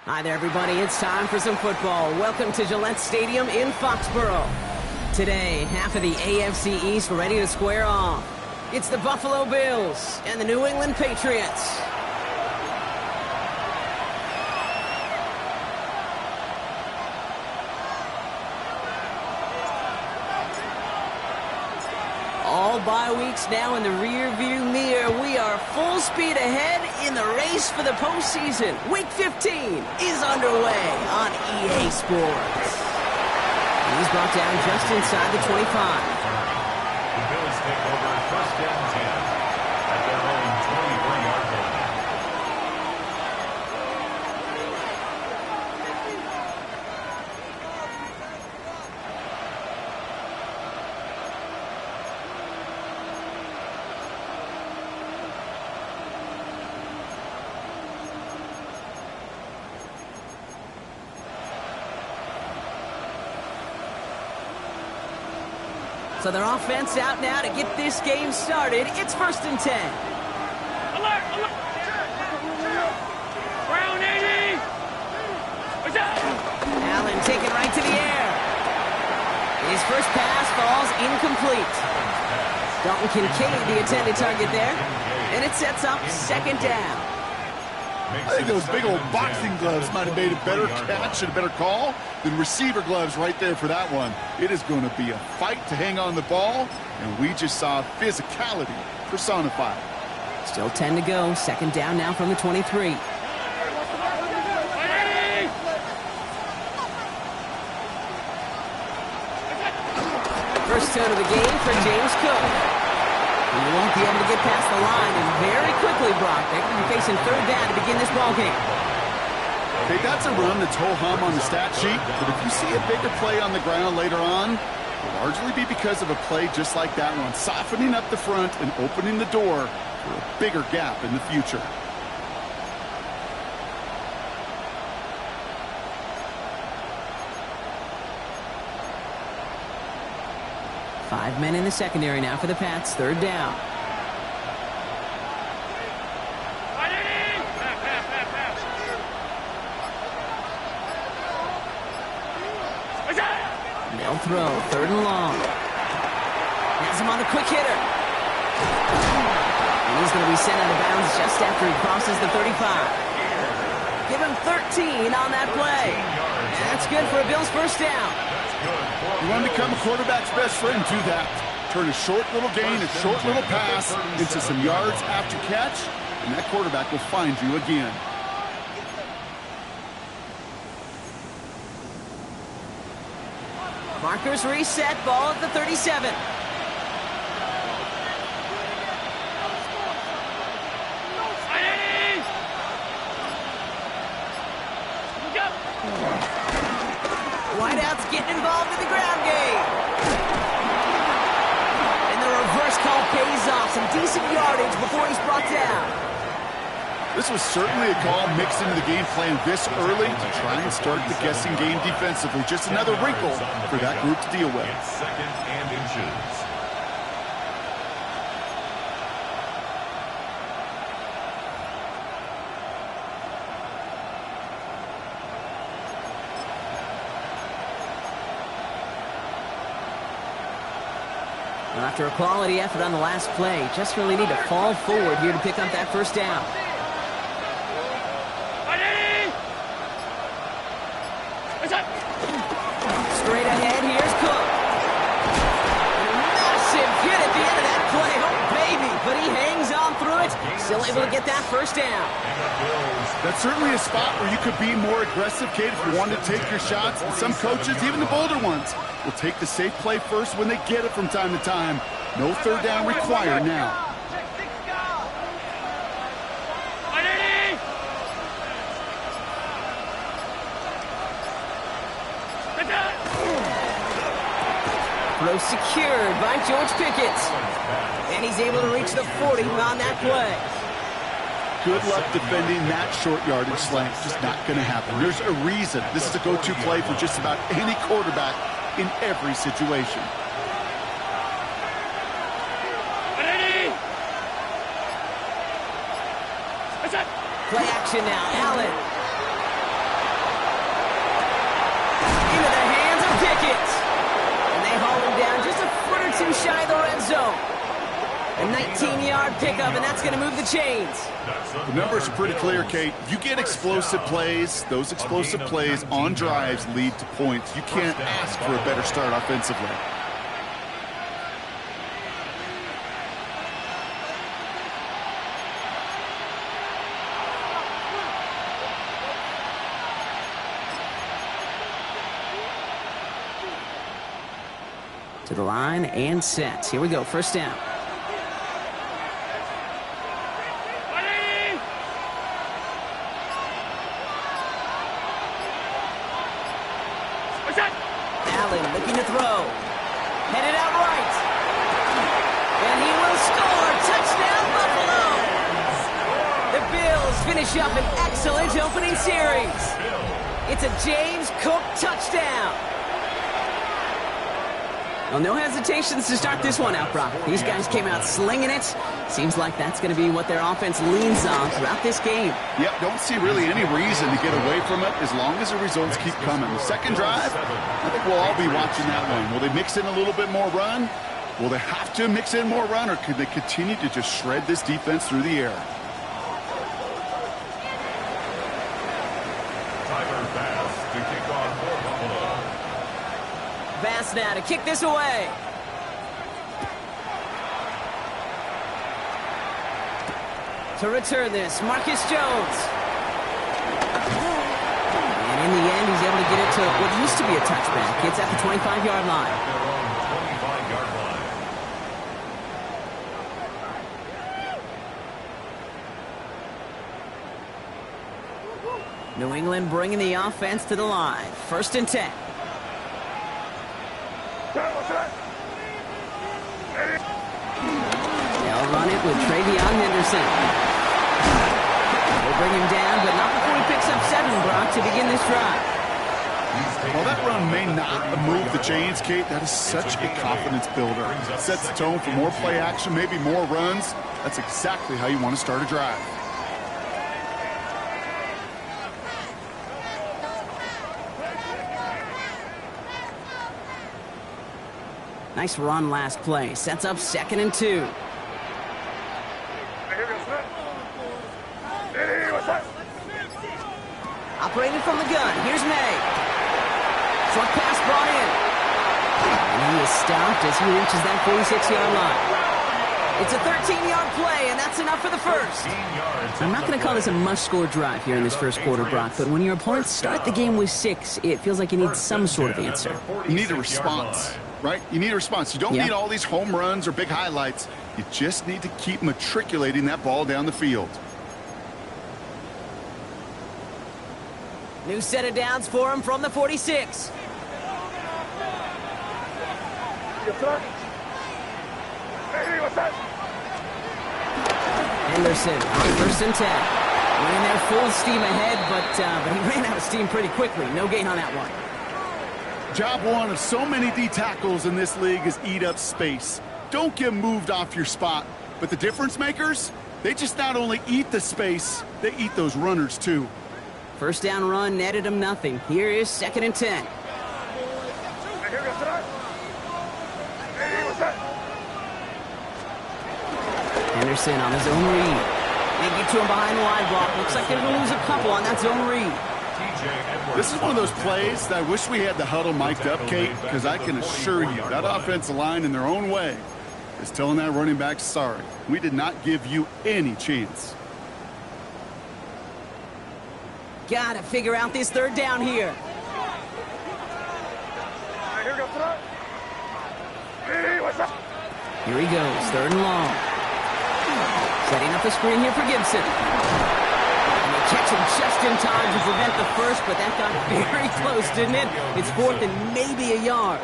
Hi there, everybody. It's time for some football. Welcome to Gillette Stadium in Foxborough. Today, half of the AFC East ready to square off. It's the Buffalo Bills and the New England Patriots. All bye weeks now in the rear-view mirror. We are full speed ahead in the race for the postseason. Week 15 is underway on EA Sports. He's brought down just inside the 25. The Bills take over first and 10 at their own 23-yard line. So their offense out now to get this game started. It's first and 10. Alert! Alert! Ground 80! Allen taken right to the air. His first pass falls incomplete. Dalton Kincaid, the intended target there. And it sets up second down. I think those big old boxing gloves might have made a better catch and a better call than receiver gloves right there for that one. It is going to be a fight to hang on the ball, and we just saw physicality personified. Still 10 to go. Second down now from the 23. First turn of the game for James Cook. He won't be able to get past the line, and very quickly, Brock, they're going to be facing third down to begin this ballgame. Okay, that's a run that's ho-hum on the stat sheet, but if you see a bigger play on the ground later on, it'll largely be because of a play just like that one, softening up the front and opening the door for a bigger gap in the future. Five men in the secondary now for the Pats. Third down. They'll throw. Third and long. Has him on the quick hitter. And he's going to be sent out of bounds just after he crosses the 35. Give him 13 on that play. That's good for a Bills first down. You want to become a quarterback's best friend, do that. Turn a short little gain, a short little pass into some yards after catch, and that quarterback will find you again. Markers reset, ball at the 37. Wideout's getting involved in the ground game. And the reverse call pays off. Some decent yardage before he's brought down. This was certainly a call mixed into the game plan this early to try and start the guessing game defensively. Just another wrinkle for that group to deal with. It's second and inches. After a quality effort on the last play, just really need to fall forward here to pick up that first down. Straight ahead, here's Cook. Massive hit at the end of that play. Oh, baby. But he hangs on through it. Still able to get that first down. That's certainly a spot where you could be more aggressive, Kate, if you want to take your shots. And some coaches, even the bolder ones, will take the safe play first when they get it from time to time. No third down required now. Throw secured by George Pickett. And he's able to reach the 40 on that play. Good luck defending that short yardage slant. Just not going to happen. There's a reason this is a go-to play for just about any quarterback in every situation. Play action now. Allen. yard pickup, and that's going to move the chains. The numbers are pretty clear, Kate. You get explosive plays. Those explosive plays on drives lead to points. You can't ask for a better start offensively. To the line and set. Here we go, first down. Allen looking to throw. Headed out right. And he will score. Touchdown, Buffalo. The Bills finish up an excellent opening series. It's a James Cook touchdown. Well, no hesitations to start this one out, Brock. These guys came out slinging it. Seems like that's going to be what their offense leans on throughout this game. Yep, don't see really any reason to get away from it as long as the results keep coming. The second drive, I think we'll all be watching that one. Will they mix in a little bit more run? Will they have to mix in more run, or could they continue to just shred this defense through the air? Bass now to kick this away. To return this, Marcus Jones. And in the end, he's able to get it to what used to be a touchback. It's at the 25-yard line. New England bringing the offense to the line. First and 10. They'll run it with Travion Henderson. They'll bring him down, but not before he picks up 7, Brock, to begin this drive. Well, that run may not move the chains, Kate. That is such a confidence builder. It sets the tone for more play action, maybe more runs. That's exactly how you want to start a drive. Nice run last play. Sets up 2nd and 2. Operated from the gun. Here's May. Short pass brought in. And he is stopped as he reaches that 46-yard line. It's a 13-yard play, and that's enough for the first. I'm not going to call this a must-score drive here in this first quarter, Brock, but when your opponents start the game with 6, it feels like you need some sort of answer. You need a response. Right? You need a response. You don't need all these home runs or big highlights. You just need to keep matriculating that ball down the field. New set of downs for him from the 46. Henderson on first and 10. Ran there full steam ahead, but he ran out of steam pretty quickly. No gain on that one. Job one of so many D tackles in this league is eat up space. Don't get moved off your spot. But the difference makers, they just not only eat the space, they eat those runners too. First down run netted him nothing. Here is 2nd and 10. Henderson on his own read. They get to him behind the line block. Looks like they're going to lose a couple on that zone read. This is one of those plays that I wish we had the huddle mic'd up, Kate, because I can assure you that offensive line in their own way is telling that running back, sorry, we did not give you any chance. Gotta figure out this third down here. Here he goes, 3rd and long. Setting up the screen here for Gibson. And they catch him just in time to prevent the first, but that got very close, didn't it? It's 4th and maybe a yard.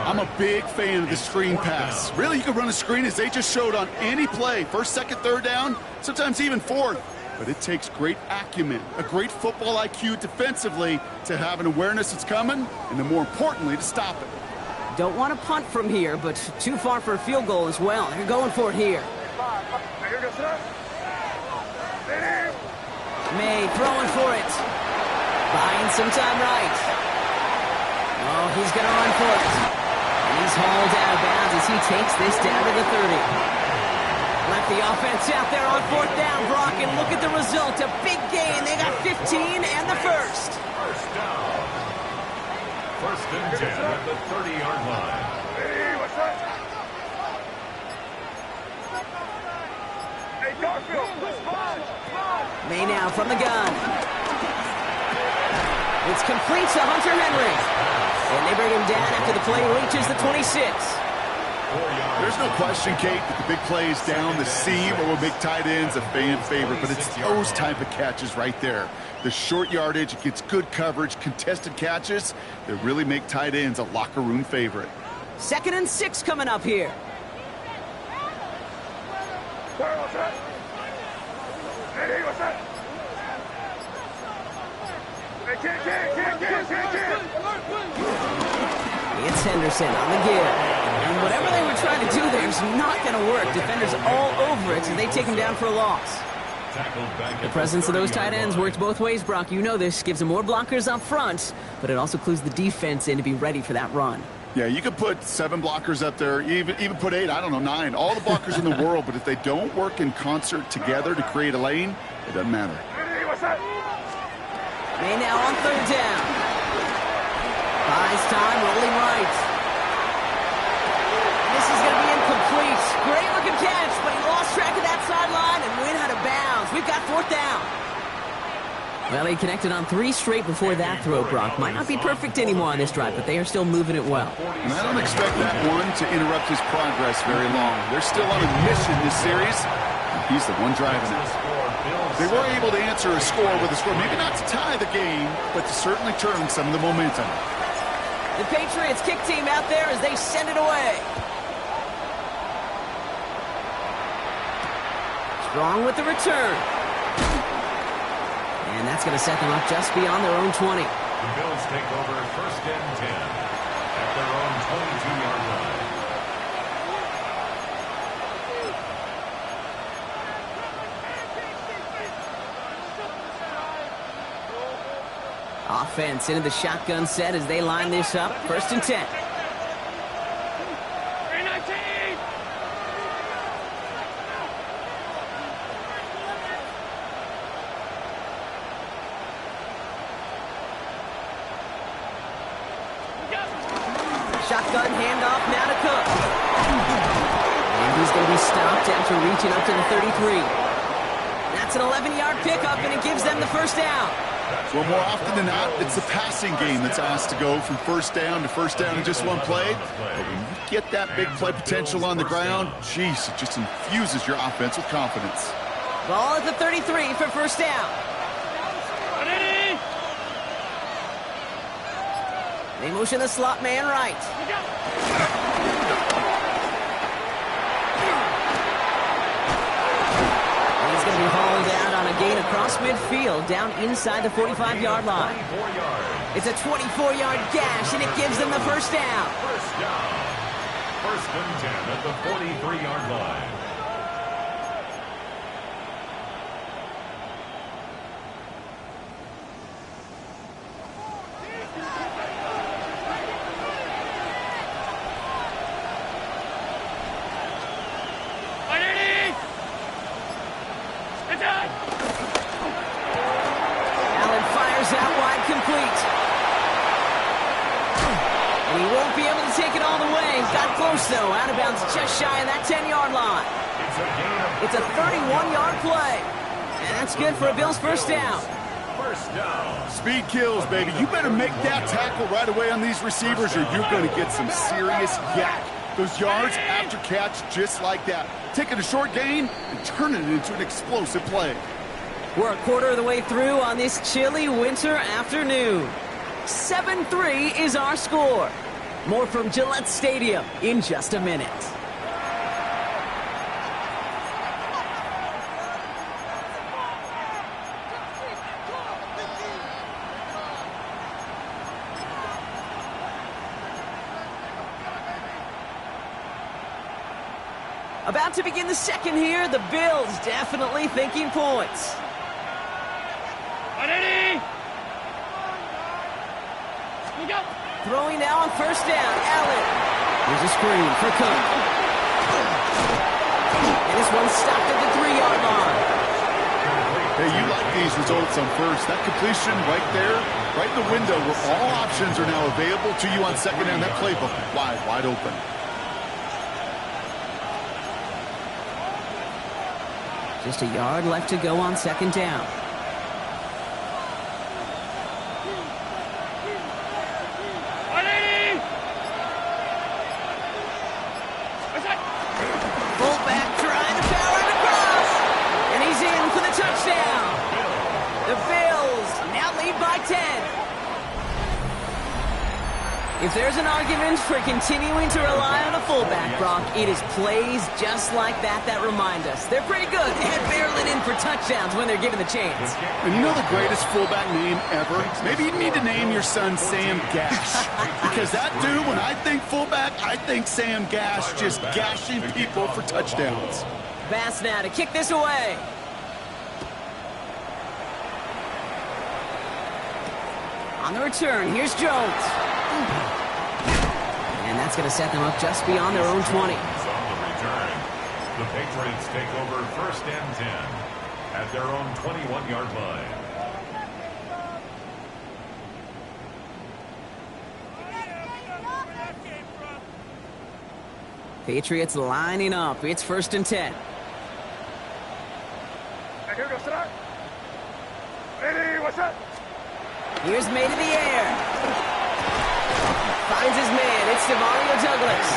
I'm a big fan of the screen pass. Really, you can run a screen as they just showed on any play. 1st, 2nd, 3rd down, sometimes even 4th. But it takes great acumen, a great football IQ defensively to have an awareness it's coming, and then more importantly, to stop it. Don't want to punt from here, but too far for a field goal as well. They're going for it here. May throwing for it. Buying some time right. Oh, he's going to run for it. And he's hauled out of bounds as he takes this down to the 30. Left the offense out there on fourth down, Brock, and look at the result. A big gain. They got 15 and the first. First down. First and 10 at the 30-yard line. Hey, what's up? Hey, Garfield, come on. May now from the gun. It's complete to Hunter Henry. And they bring him down after the play reaches the 26. There's no question, Kate, that the big plays down the seam or will make tight ends a fan favorite, but it's those type of catches right there. The short yardage, it gets good coverage, contested catches that really make tight ends a locker room favorite. 2nd and 6 coming up here. What's up? Hey, what's up? It's Henderson on the give. And whatever they were trying to do there is not going to work. Defenders all over it as they take him down for a loss. The presence of those tight ends works both ways, Brock. You know this. Gives them more blockers up front, but it also clues the defense in to be ready for that run. Yeah, you could put 7 blockers up there, even put 8, I don't know, 9. All the blockers in the world, but if they don't work in concert together to create a lane, it doesn't matter. Hey, what's up? May now on 3rd down. Buys time, rolling right. This is going to be incomplete. Great looking catch, but he lost track of that sideline and went out of bounds. We've got 4th down. Well, he connected on 3 straight before that throw, Brock. Might not be perfect anymore on this drive, but they are still moving it well. And I don't expect that one to interrupt his progress very long. They're still on a mission this series, and he's the one driving it. They were able to answer a score with a score, maybe not to tie the game, but to certainly turn some of the momentum. The Patriots kick team out there as they send it away. Strong with the return. And that's going to set them up just beyond their own 20. The Bills take over 1st and 10 at their own 22-yard line. Offense into the shotgun set as they line this up. 1st and 10. Shotgun handoff now to Cook. And he's going to be stopped after reaching up to the 33. That's an 11-yard pickup, and it gives them the 1st down. Well, more often than not, it's the passing game that's asked to go from 1st down to 1st down in just one play. But when you get that big play potential on the ground, geez, it just infuses your offense with confidence. Ball at the 33 for 1st down. They motion the slot man right. And he's going to be hauled out on a gain across midfield down inside the 45-yard line. It's a 24-yard gash, and it gives them the 1st down. 1st down. 1st and 10 at the 43-yard line. Allen fires out wide, complete. And he won't be able to take it all the way. Got close, though. Out of bounds just shy of that 10-yard line. It's a 31-yard play. And that's good for a Bills 1st down. 1st down. Speed kills, baby. You better make that tackle right away on these receivers or you're going to get some serious yak. Those yards after catch just like that. Taking a short gain and turning it into an explosive play. We're a quarter of the way through on this chilly winter afternoon. 7-3 is our score. More from Gillette Stadium in just a minute. About to begin the second here. The Bills definitely thinking points. Throwing now on 1st down. Allen. Here's a screen for Cook. And this one's stopped at the 3-yard line. Hey, you like these results on first. That completion right there, right in the window where all options are now available to you on second down. That playbook wide open. Just a yard left to go on second down. Fullback trying to power it across. And he's in for the touchdown. The Bills now lead by 10. If there's an argument for continuing to rely on a fullback, Brock, it is plays just like that remind us. They're pretty good at barreling in for touchdowns when they're given the chance. And you know the greatest fullback name ever? Maybe you need to name your son Sam Gash. Because that dude, when I think fullback, I think Sam Gash just gashing people for touchdowns. Bass now to kick this away. On the return, here's Jones. And that's going to set them up just beyond their own 20. On the return, the Patriots take over first and 10 at their own 21-yard line. Patriots lining up. It's first and 10. Ready, what's up? Here's May to the air. Finds his man. It's Stavario Douglas.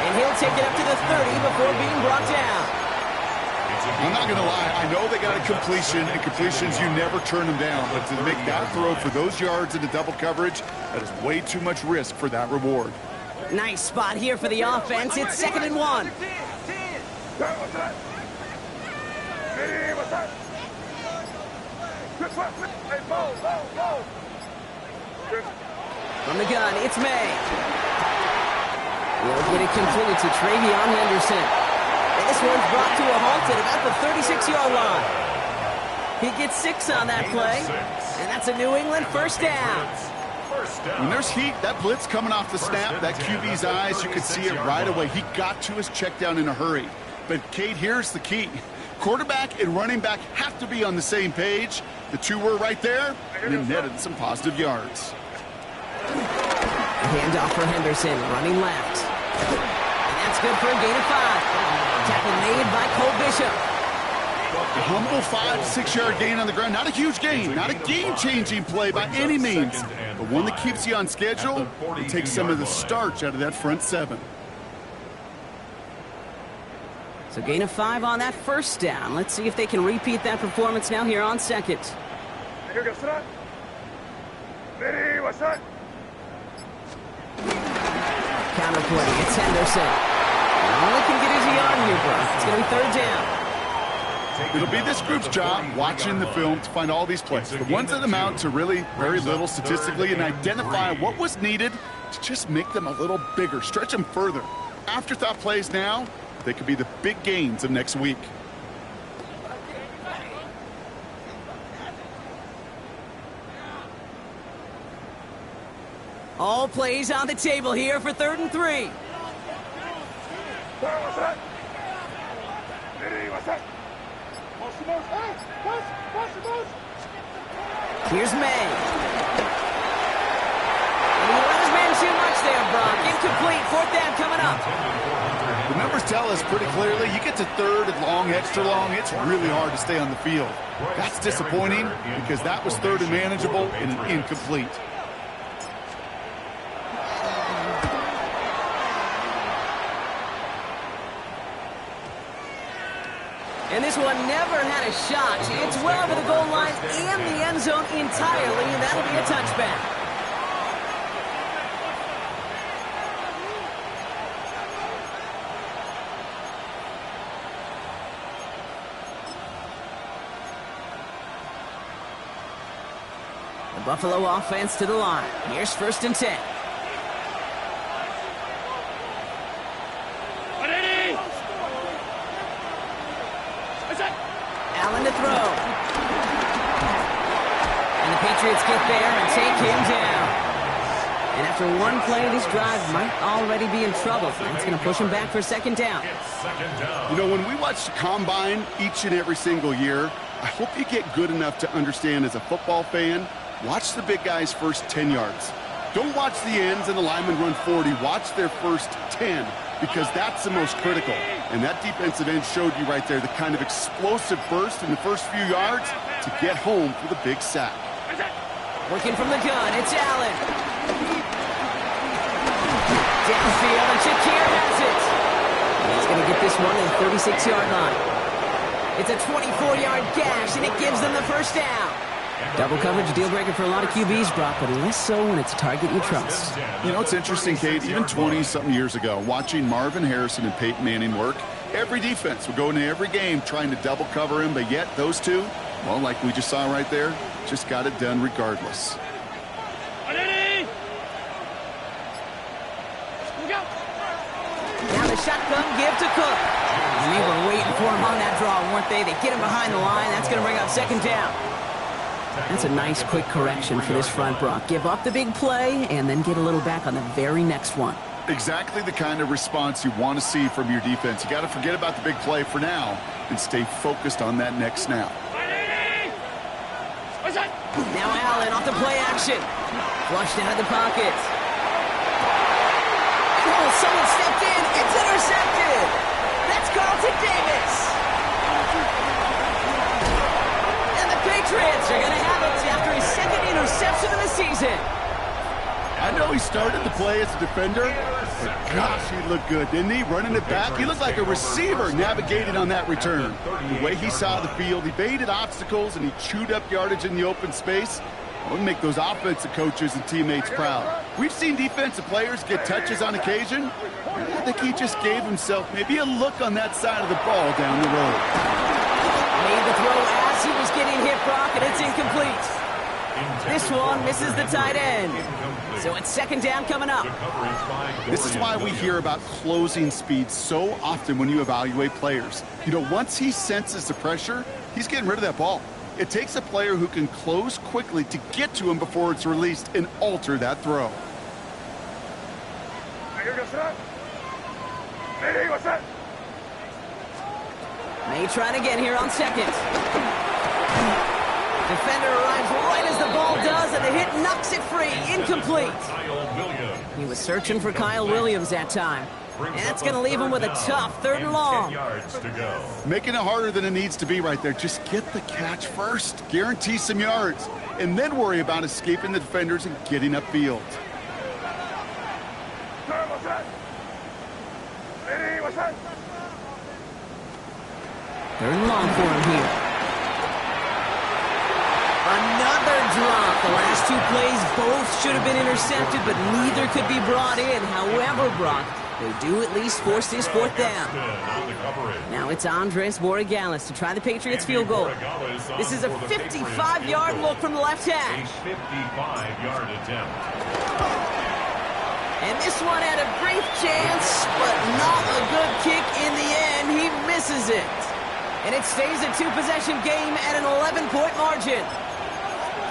And he'll take it up to the 30 before being brought down. I'm not going to lie. I know they got a completion, and completions, you never turn them down. But to make that throw for those yards into double coverage, that is way too much risk for that reward. Nice spot here for the offense. It's second and 1. Ready, what's up? Hey, go. From the gun, it's May. He'll get it completed to Travion Henderson. And this one's brought to a halt at about the 36-yard line. He gets 6 on that play. And that's a New England first down. When there's heat, that blitz coming off the snap, that QB's eyes, you could see it right away. He got to his check down in a hurry. But, Kate, here's the key. Quarterback and running back have to be on the same page. The two were right there, and it netted some positive yards. Handoff for Henderson, running left. And that's good for a gain of 5. Tackle made by Cole Bishop. A humble 5 to 6 yard gain on the ground. Not a huge gain, not a game-changing play by any means, but one that keeps you on schedule and takes some of the starch out of that front 7. So gain of 5 on that first down. Let's see if they can repeat that performance now here on second. Ready, what's up? Counterplay, it's Henderson. Only can get his yard here, bro. It's going to be third down. It'll be this group's job watching the film to find all these plays. The ones that amount to really very little statistically and identify what was needed to just make them a little bigger, stretch them further. Afterthought plays now, they could be the big gains of next week. All plays on the table here for third and 3. What's up? Ready, what's up? Here's May. And he let his man too much there, Brock. Incomplete. Fourth down coming up. The numbers tell us pretty clearly, you get to third and long, extra long, it's really hard to stay on the field. That's disappointing because that was third and manageable and an incomplete. And this one never had a shot. It's well over the goal line and the end zone entirely, and that'll be a touchback. The Buffalo offense to the line. Here's first and 10. Allen to throw. And the Patriots get there and take him down. And after one play, this drive might already be in trouble. That's going to push him back for second down. You know, when we watch the combine each and every single year, I hope you get good enough to understand as a football fan, watch the big guys' first 10 yards. Don't watch the ends and the linemen run 40. Watch their first 10, because that's the most critical. And that defensive end showed you right there the kind of explosive burst in the first few yards to get home for the big sack. Working from the gun, it's Allen. Downfield, and Shakir has it. He's going to get this one to the 36-yard line. It's a 24-yard gash, and it gives them the first down. Double coverage, deal breaker for a lot of QBs, Brock, but less so when it's a target you trust. You know, it's interesting, Kate, even 20-something years ago, watching Marvin Harrison and Peyton Manning work, every defense would go into every game trying to double cover him, but yet those two, well, like we just saw right there, just got it done regardless. Now the shotgun give to Cook. And they were waiting for him on that draw, weren't they? They get him behind the line. That's going to bring up second down. That's a nice quick correction for this front, Brock. Give up the big play and then get a little back on the very next one. Exactly the kind of response you want to see from your defense. You got to forget about the big play for now and stay focused on that next snap. Now Allen off the play action. Flushed out of the pocket. Oh, someone stepped in. It's intercepted. That's Carlton Davis. And the Patriots are going to have it after his second interception of the season. I know he started the play as a defender, but gosh, he looked good, didn't he? Running it back, he looked like a receiver navigating on that return. The way he saw the field, he baited obstacles, and he chewed up yardage in the open space. It would make those offensive coaches and teammates proud. We've seen defensive players get touches on occasion. I think he just gave himself maybe a look on that side of the ball down the road. Made the throw as he was getting hit, Brock, and it's incomplete. This one misses the tight end. So it's second down coming up. This is why we hear about closing speed so often when you evaluate players. You know, once he senses the pressure, he's getting rid of that ball. It takes a player who can close quickly to get to him before it's released and alter that throw. May try it again here on second. Defender arrives right as the ball does, and the hit knocks it free. Incomplete. He was searching for Kyle Williams that time. And that's going to leave him with a tough third and long. Making it harder than it needs to be right there. Just get the catch first. Guarantee some yards. And then worry about escaping the defenders and getting upfield. Third and long for him here. Another drop. The last two plays both should have been intercepted, but neither could be brought in. However, Brock, they do at least force this fourth down. Now it's Andres Borregales to try the Patriots field goal. This is a 55-yard look from the left hash. A 55-yard attempt. And this one had a brief chance, but not a good kick in the end. He misses it. And it stays a two-possession game at an 11-point margin.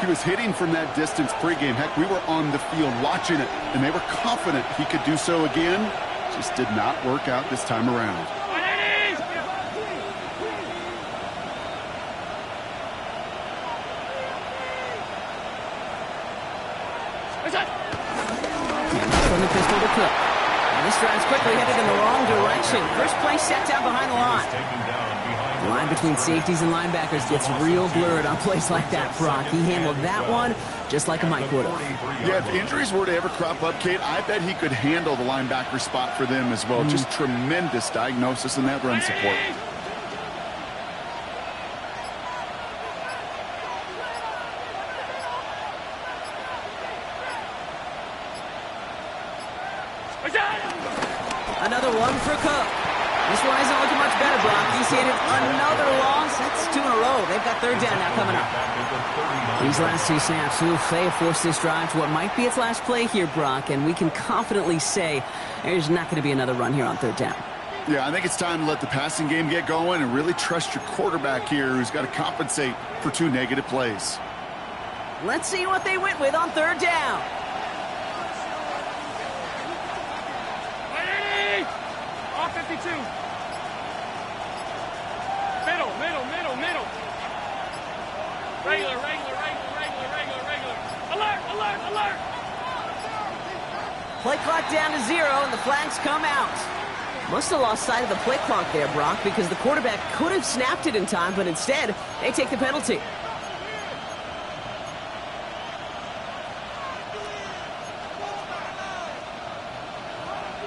He was hitting from that distance pregame. Heck, we were on the field watching it, and they were confident he could do so again. Just did not work out this time around. From the pistol to Cook. And this drive's quickly headed in the wrong direction. First play set down behind the line. The line between safeties and linebackers gets real blurred on plays like that, Brock. He handled that one just like a Mike would have. Yeah, if injuries were to ever crop up, Kate, I bet he could handle the linebacker spot for them as well. Just tremendous diagnosis in that run support. Another one for Cook. This one isn't looking much better, Brock. He's hit another loss. That's two in a row. They've got third down now coming up. These last two snaps, they have forced this drive to what might be its last play here, Brock, and we can confidently say there's not going to be another run here on third down. Yeah, I think it's time to let the passing game get going and really trust your quarterback here, who's got to compensate for two negative plays. Let's see what they went with on third down. Regular. Alert. Play clock down to 0, and the flags come out. Must have lost sight of the play clock there, Brock, because the quarterback could have snapped it in time, but instead, they take the penalty.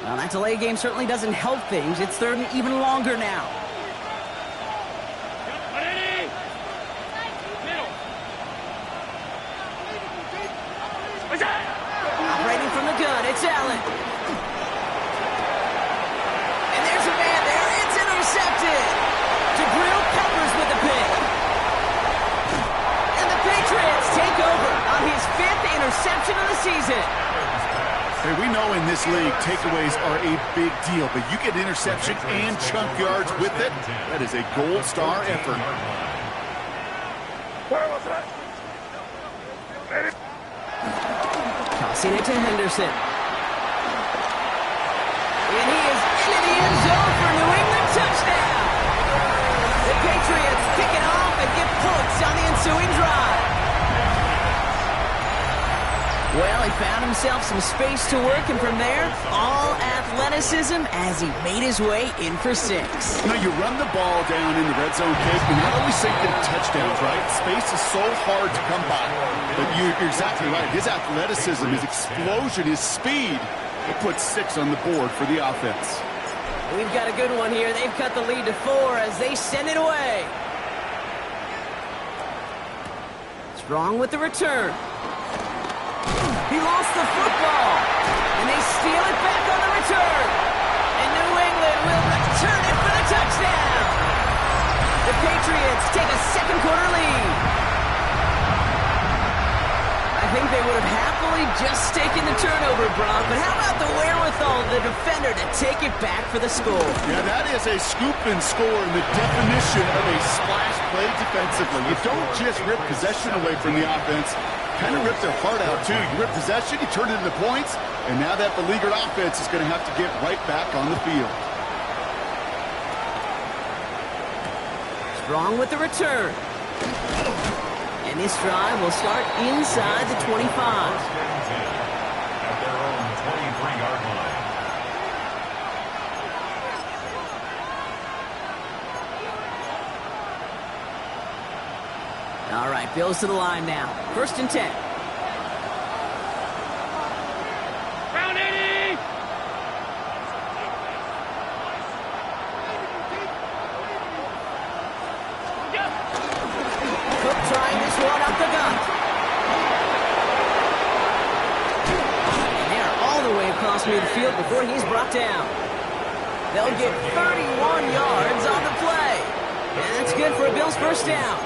Well, that delay game certainly doesn't help things. It's third and even longer now. Operating from the gun, it's Allen. And there's a man there. It's intercepted. DeGrill peppers with the pick. And the Patriots take over on his 5th interception of the season. Hey, we know in this league, takeaways are a big deal, but you get interception and chunk yards with it. That is a gold star effort. Tossing it to Henderson. And he is into the end zone for New England touchdown. The Patriots pick it off and get points on the ensuing drive. Well, he found himself some space to work, and from there, all athleticism as he made his way in for 6. You know, you run the ball down in the red zone, kid, and not only say get touchdowns, right? Space is so hard to come by. But you're exactly right. His athleticism, his explosion, his speed, it puts 6 on the board for the offense. We've got a good one here. They've cut the lead to 4 as they send it away. Strong with the return. He lost the football, and they steal it back on the return. And New England will return it for the touchdown. The Patriots take a second-quarter lead. I think they would have happily just taken the turnover, Brock, but how about the wherewithal of the defender to take it back for the score? Yeah, that is a scoop and score in the definition of a splash play defensively. You don't just rip possession away from the offense. Kind of rip their heart out, too. You rip possession, you turn it into points, and now that beleaguered offense is going to have to get right back on the field. Strong with the return. And this drive will start inside the 25. At their own 23-yard line. All right, Bills to the line now. 1st and 10. Round 80! Cook trying this one up the gut. And they're all the way across midfield before he's brought down. They'll get 31 yards on the play. And that's good for a Bills first down.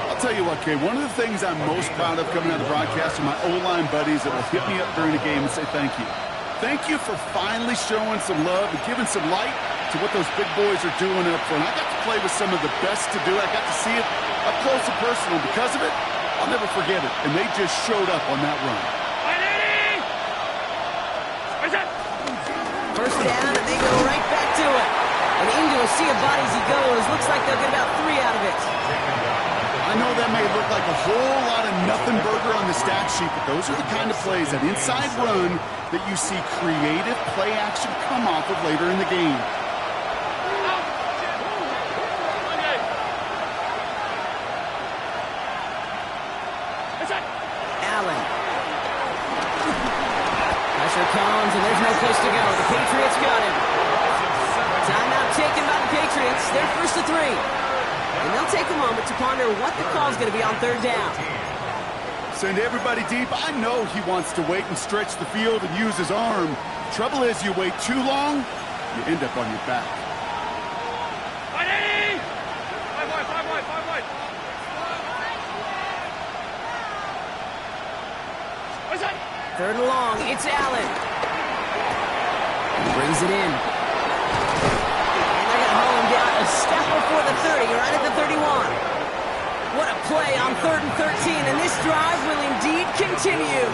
I'll tell you what, Kay, one of the things I'm most proud of coming out of the broadcast are my O-line buddies that will hit me up during the game and say thank you. Thank you for finally showing some love and giving some light to what those big boys are doing up front. I got to play with some of the best to do it. I got to see it up close and personal. Because of it, I'll never forget it. And they just showed up on that run. First down, and they go right back to it. And into a sea of bodies he goes. Looks like they'll get about 3 out of it. I know that may look like a whole lot of nothing burger on the stat sheet, but those are the kind of plays, that inside run, that you see creative play action come off of later in the game. Allen. Pressure comes, and there's no place to go. The Patriots got him. Timeout taken by the Patriots. They're 1st to 3. And they'll take a moment to ponder what the call is going to be on 3rd down. Send everybody deep. I know he wants to wait and stretch the field and use his arm. Trouble is, you wait too long, you end up on your back. 5 wide. 3rd and long, it's Allen. He brings it in. Down a step before the 30, right at the 31. What a play on 3rd and 13, and this drive will indeed continue.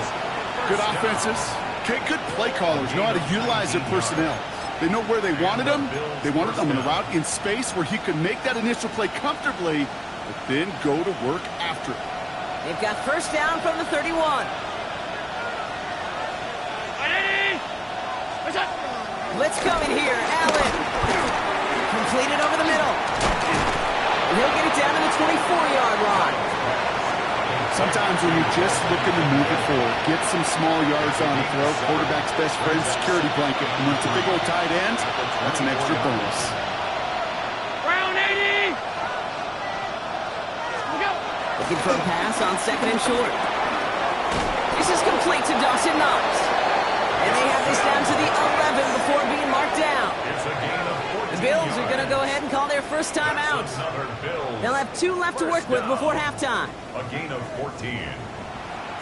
Good offenses. Good play callers know how to utilize their personnel. They know where they wanted them. They wanted them on a route in space where he could make that initial play comfortably, but then go to work after it. They've got first down from the 31. Blitz coming here. Allen. Completed over the middle. And he'll get it down to the 24-yard line. Sometimes when you're just looking to move it forward, get some small yards on the throw, quarterback's best friend, security blanket. And when it's a big old tight end, that's an extra bonus. Round 80! Looking for a pass on second and short. This is complete to Dawson Knox. And they have this down to the 11 before being marked down. It's a gain of 14 The Bills are going to go ahead and call their first time out. They'll have 2 left to work with before halftime. A gain of 14.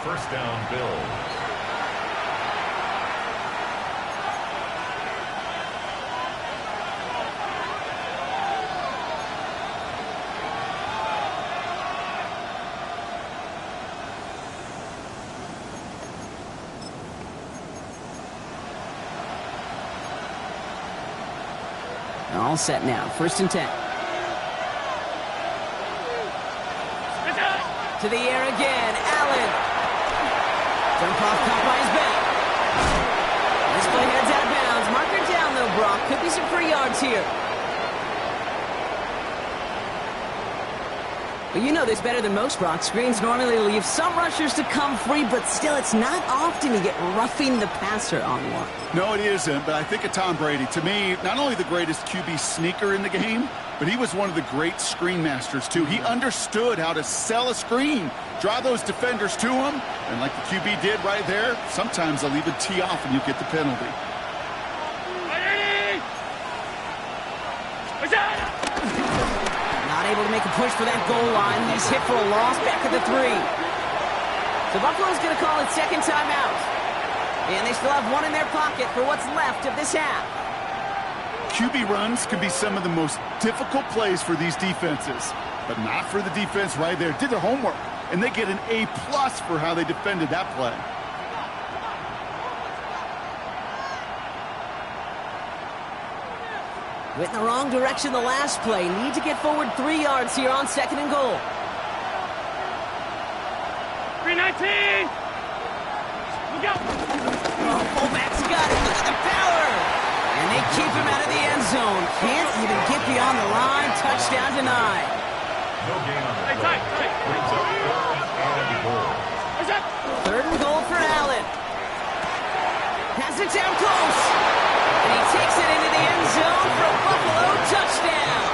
First down, Bills. All set now. First and 10. To the air again. Allen. Jump off, caught by his back. This play heads out of bounds. Marker down, though, Brock. Could be some free yards here. But you know this better than most, Brock. Screens normally leave some rushers to come free, but still, it's not often you get roughing the passer on one. No, it isn't, but I think of Tom Brady. To me, not only the greatest QB sneaker in the game, but he was one of the great screen masters, too. He understood how to sell a screen, draw those defenders to him, and like the QB did right there, sometimes they'll even tee off and you get the penalty. Not able to make a push for that goal line. He's hit for a loss back at the 3. So Buffalo's going to call it second timeout. And they still have one in their pocket for what's left of this half. QB runs can be some of the most difficult plays for these defenses, but not for the defense right there. Did their homework, and they get an A+ for how they defended that play. Went in the wrong direction the last play. Need to get forward 3 yards here on second and goal. 319! Look out! Oh, fullback's got it. Look at the power. And they keep him out of the end zone. Can't even get beyond the line. Touchdown denied. No gain on the Hey, play. tight. Brings up third and goal. What's that? Third and goal for Allen. Has it down close. And he takes it into the end zone for a Buffalo touchdown.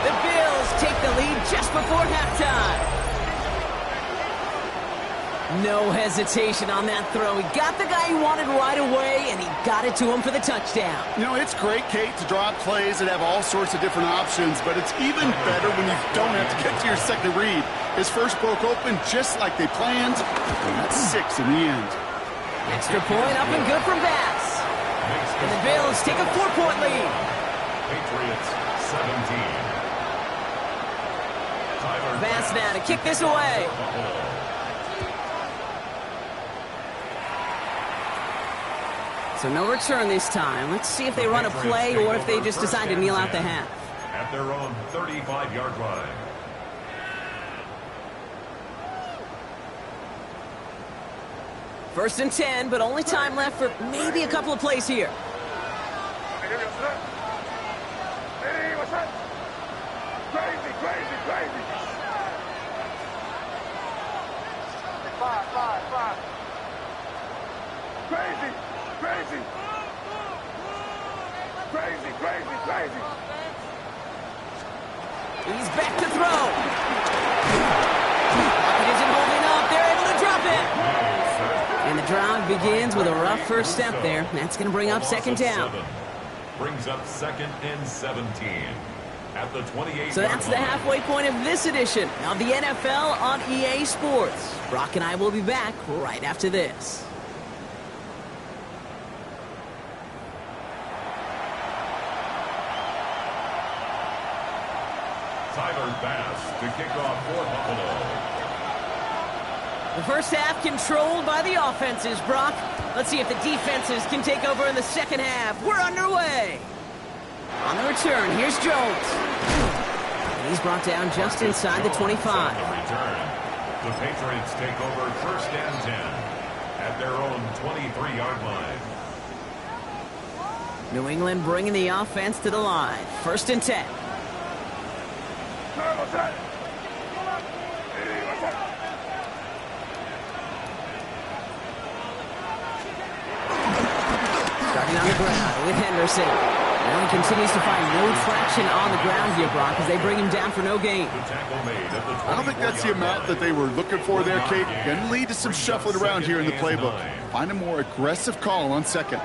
The Bills take the lead just before halftime. No hesitation on that throw. He got the guy he wanted right away, and he got it to him for the touchdown. You know, it's great, Kate, to draw up plays that have all sorts of different options, but it's even better when you don't have to get to your second read. His first broke open just like they planned, and that's 6 in the end. Extra point up and good for Bass. And the Bills take a 4-point lead. Patriots 17. Bass now to kick this away. So no return this time. Let's see if they run a play or if they just decide to kneel out the half. At their own 35-yard line. First and 10, but only time left for maybe a couple of plays here. Hey, what's up? Crazy, crazy, crazy. 5. Crazy, crazy. Crazy, crazy, crazy. He's back to throw. Pocket isn't holding up. They're able to drop it. And the drive begins with a rough first step there. That's going to bring up second down. Brings up second and 17 at the 28. So that's the halfway point of this edition of the NFL on EA Sports. Brock and I will be back right after this. Tyler Bass to kick off for Buffalo. The first half controlled by the offenses, Brock. Let's see if the defenses can take over in the second half. We're underway. On the return, here's Jones. And he's brought down just inside the 25. The Patriots take over first and 10 at their own 23-yard line. New England bringing the offense to the line. First and 10. Starting on the ground with Henderson. Now he continues to find no traction on the ground here, Brock, as they bring him down for no gain. I don't think that's the amount that they were looking for there, Kate. Going to lead to some shuffling around here in the playbook. Find a more aggressive call on second.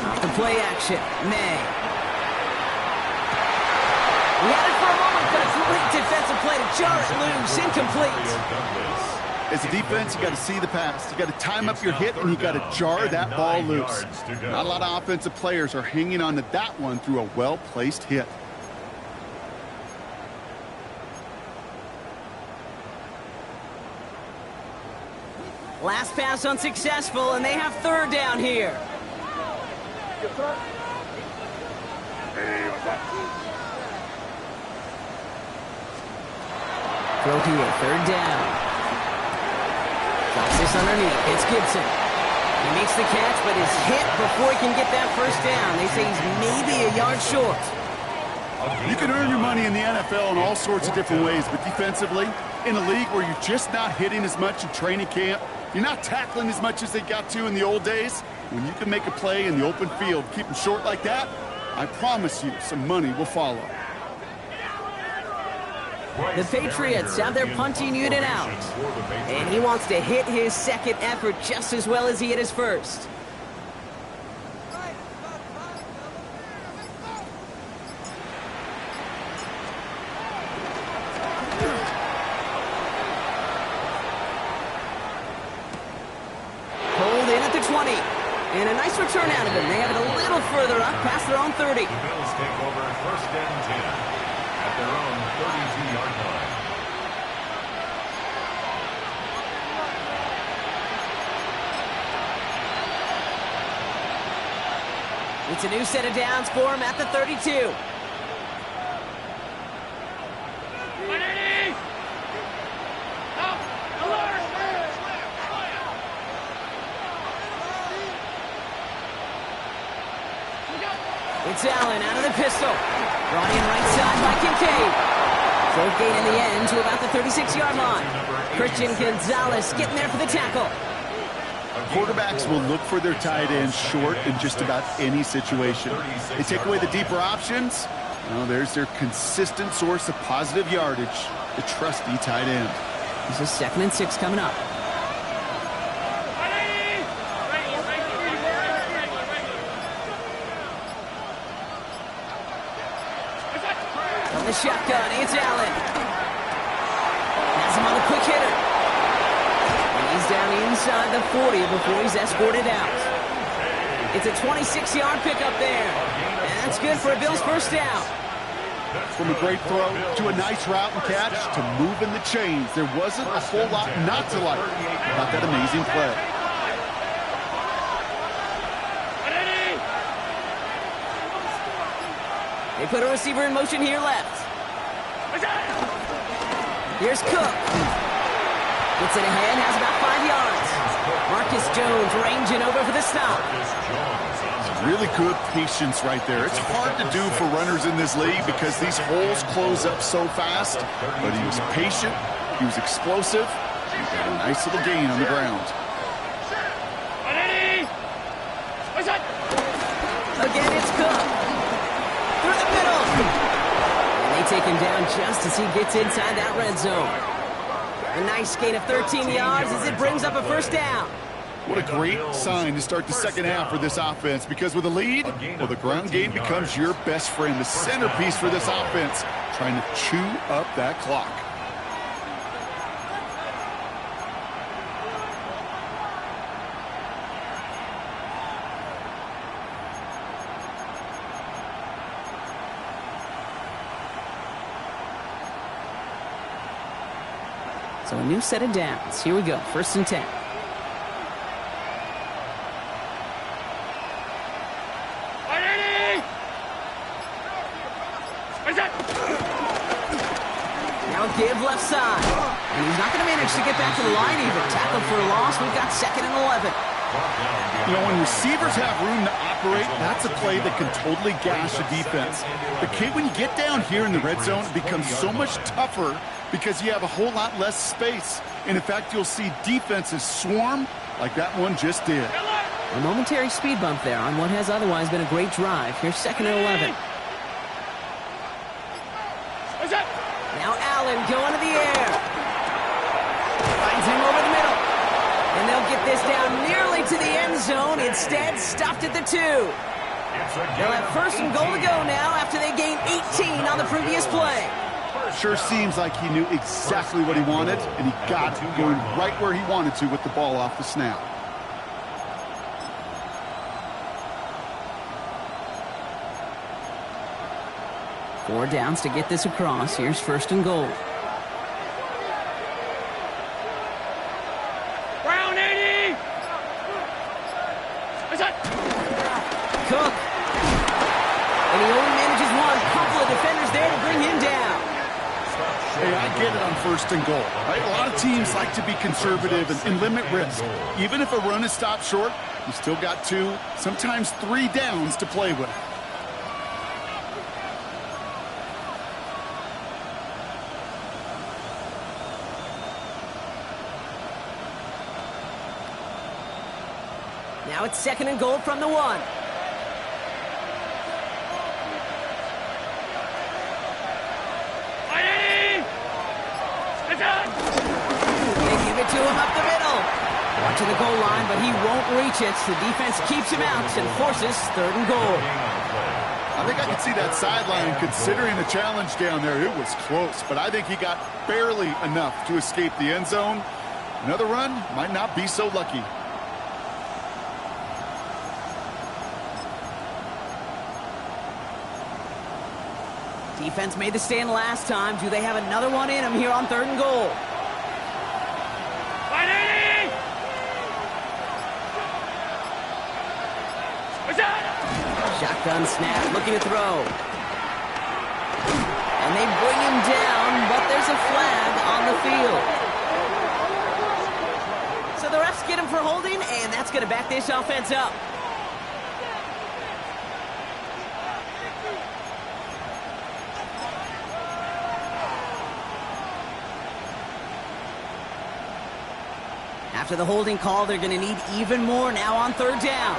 Off the play action, May. We had it for a moment, but a great defensive play to jar it loose. Incomplete. As a defense, you got to see the pass. You got to time up your hit, and you got to jar that ball loose. Not a lot of offensive players are hanging on to that one through a well-placed hit. Last pass unsuccessful, and they have third down here. Throw here, third down. Drops this underneath. It's Gibson. He makes the catch, but is hit before he can get that first down. They say he's maybe a yard short. You can earn your money in the NFL in all sorts of different ways, but defensively, in a league where you're just not hitting as much in training camp, you're not tackling as much as they got to in the old days, when you can make a play in the open field, keep them short like that, I promise you some money will follow. The Patriots have their punting unit out. And he wants to hit his second effort just as well as he hit his first. Pulled in at the 20. And a nice return out of him. They have it a little further up past their own 30. The Bills take over first and 10 at their own 32-yard line. It's a new set of downs for him at the 32. It's Allen out of the pistol. Brought in right side by Kincaid. Throw gain in the end to about the 36-yard line. Christian Gonzalez getting there for the tackle. Quarterbacks will look for their tight ends short in just about any situation. They take away the deeper options. Well, there's their consistent source of positive yardage, the trusty tight end. This is 2nd and 6 coming up. On the shotgun, it's Allen. Has him on the quick hitter. He's down inside the 40 before he's escorted out. It's a 26-yard pickup there. And that's good for a Bills first down. From a great throw to a nice route and catch to moving the chains, there wasn't a whole lot not to like about that amazing play. They put a receiver in motion here left. Here's Cook. Gets it ahead, has about 5 yards. Marcus Jones ranging over for the stop. Really good patience right there. It's hard to do for runners in this league because these holes close up so fast. But he was patient, he was explosive, he got a nice little gain on the ground. Again, it's Cook. Through the middle. And they take him down just as he gets inside that red zone. A nice gain of 13 yards as it brings up a first down. What a great sign to start the second half for this offense, because with a lead, well, the ground game becomes your best friend, the centerpiece for this offense, trying to chew up that clock. So a new set of downs. Here we go, 1st and 10. And he's not going to manage to get back to the line even. Tackled for a loss. We've got 2nd and 11. You know, when receivers have room to operate, that's a play that can totally gash a defense. But, Kate, when you get down here in the red zone, it becomes so much tougher because you have a whole lot less space. And, in fact, you'll see defenses swarm like that one just did. A momentary speed bump there on what has otherwise been a great drive. Here's 2nd and 11. Now Allen going to the air. Finds him over the middle. And they'll get this down nearly to the end zone. Instead, stopped at the 2. They'll have 1st and goal to go now after they gained 18 on the previous play. Sure seems like he knew exactly what he wanted, and he got it going right where he wanted to with the ball off the snap. Four downs to get this across. Here's 1st and goal. Brown 80! Cook. And he only manages one. Couple of defenders there to bring him down. Hey, I get it on 1st and goal. Right? A lot of teams like to be conservative and limit risk. Even if a run is stopped short, you still got 2, sometimes 3 downs to play with. Now it's 2nd and goal from the 1. They give it to him up the middle. Watching the goal line, but he won't reach it. The defense keeps him out and forces 3rd and goal. I think I can see that sideline considering the challenge down there. It was close, but I think he got barely enough to escape the end zone. Another run might not be so lucky. Defense made the stand last time. Do they have another one in them here on 3rd and goal? Shotgun snap, looking to throw. And they bring him down, but there's a flag on the field. So the refs get him for holding, and that's going to back this offense up. After the holding call, they're going to need even more now on 3rd down.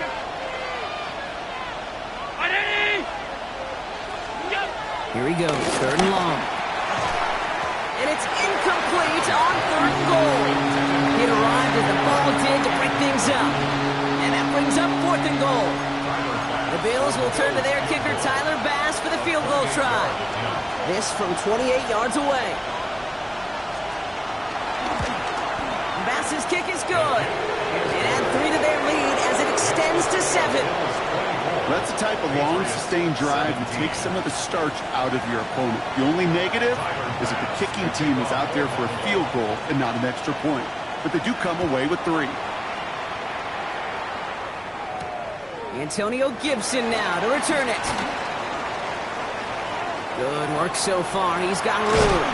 Here he goes, 3rd and long. And it's incomplete on 3rd and goal. It arrived as the ball did to break things up. And that brings up 4th and goal. The Bills will turn to their kicker, Tyler Bass, for the field goal try. This from 28 yards away. Bass's kick is good. And add 3 to their lead as it extends to 7. That's the type of long, sustained drive that takes some of the starch out of your opponent. The only negative is if the kicking team is out there for a field goal and not an extra point. But they do come away with 3. Antonio Gibson now to return it. Good work so far. He's got room.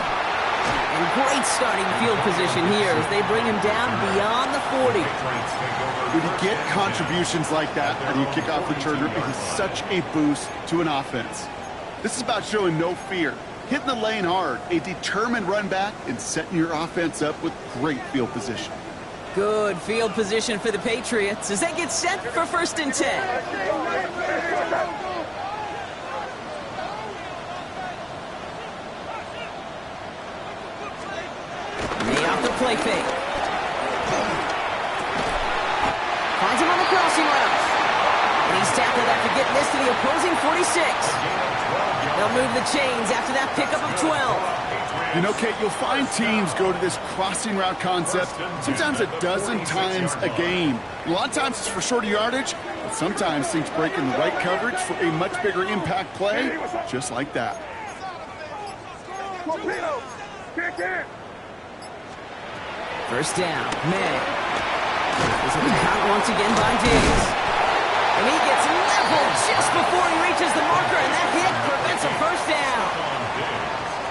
And great starting field position here as they bring him down beyond the 40. When you get contributions like that out of your kickoff returner, it is such a boost to an offense. This is about showing no fear, hitting the lane hard, a determined run back, and setting your offense up with great field position. Good field position for the Patriots as they get set for 1st and 10. May off the play fake. Finds him on the crossing route. And he's tackled after getting this to the opposing 46. They'll move the chains after that pickup of 12. You know, Kate, you'll find teams go to this crossing route concept sometimes a dozen times a game. And a lot of times it's for shorter yardage, but sometimes things break in the right coverage for a much bigger impact play, just like that. Torpedo! Kick in! 1st down, May. This will be caught once again by Diggs. And he gets leveled just before he reaches the marker, and that hit prevents a 1st down.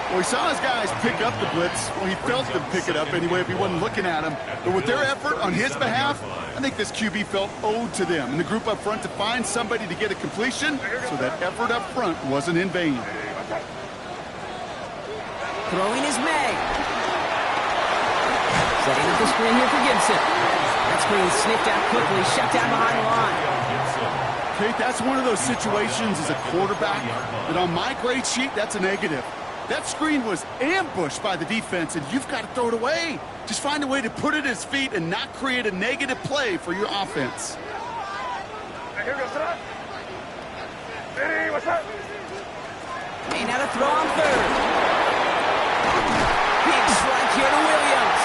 Well, he saw his guys pick up the blitz. Well, he felt them pick it up anyway if he wasn't looking at him. But with their effort on his behalf, I think this QB felt owed to them and the group up front to find somebody to get a completion, so that effort up front wasn't in vain. Throwing is May. Setting up the screen here for Gibson. That screen sniffed out quickly, shut down behind the line. Kate, that's one of those situations as a quarterback that on my grade sheet, that's a negative. That screen was ambushed by the defense, and you've got to throw it away. Just find a way to put it at his feet and not create a negative play for your offense. Here goes that. Hey, what's up? May now to throw on third. Big strike here to Williams.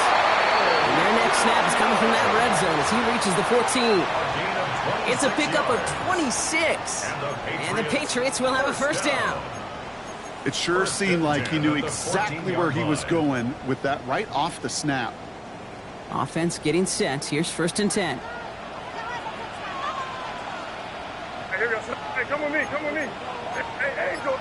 And their next snap is coming from that red zone as he reaches the 14. It's a pickup of 26. And the Patriots will have a first down. It sure seemed like he knew exactly where he was going with that right off the snap. Offense getting set. Here's 1st and 10. Hey, here goes. Hey, come with me, come with me. Hey, Angel.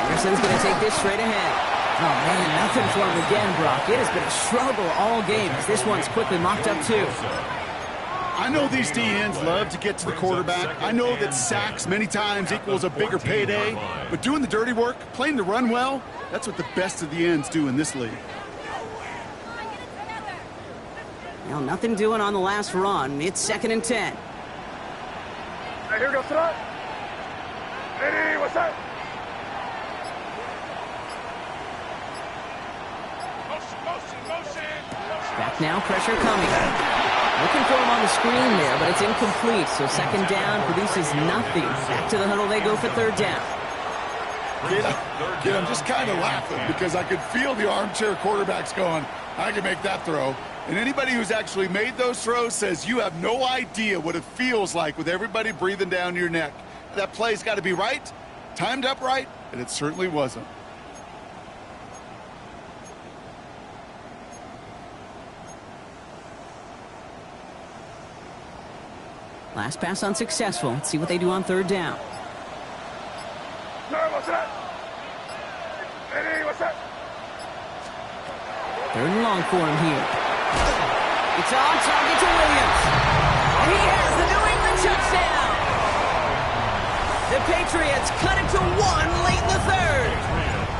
Anderson's going to take this straight ahead. Oh, man, nothing for him again, Brock. It has been a struggle all game as this one's quickly mocked up, too. I know these DNs love to get to the quarterback. I know that sacks many times equals a bigger payday. But doing the dirty work, playing the run well, that's what the best of the ends do in this league. Well, nothing doing on the last run. It's 2nd and 10. Hey, here goes that. Hey, what's up? Back now, pressure coming. Looking for him on the screen there, but it's incomplete. So 2nd down produces nothing. Back to the huddle they go for 3rd down. Kid, I'm just kind of laughing because I could feel the armchair quarterbacks going, I can make that throw. And anybody who's actually made those throws says you have no idea what it feels like with everybody breathing down your neck. That play's got to be right, timed up right, and it certainly wasn't. Last pass unsuccessful. Let's see what they do on 3rd down. What's up? Hey, what's up? 3rd and long for him here. It's on target to Williams. And he has the New England touchdown. The Patriots cut it to 1 late in the 3rd.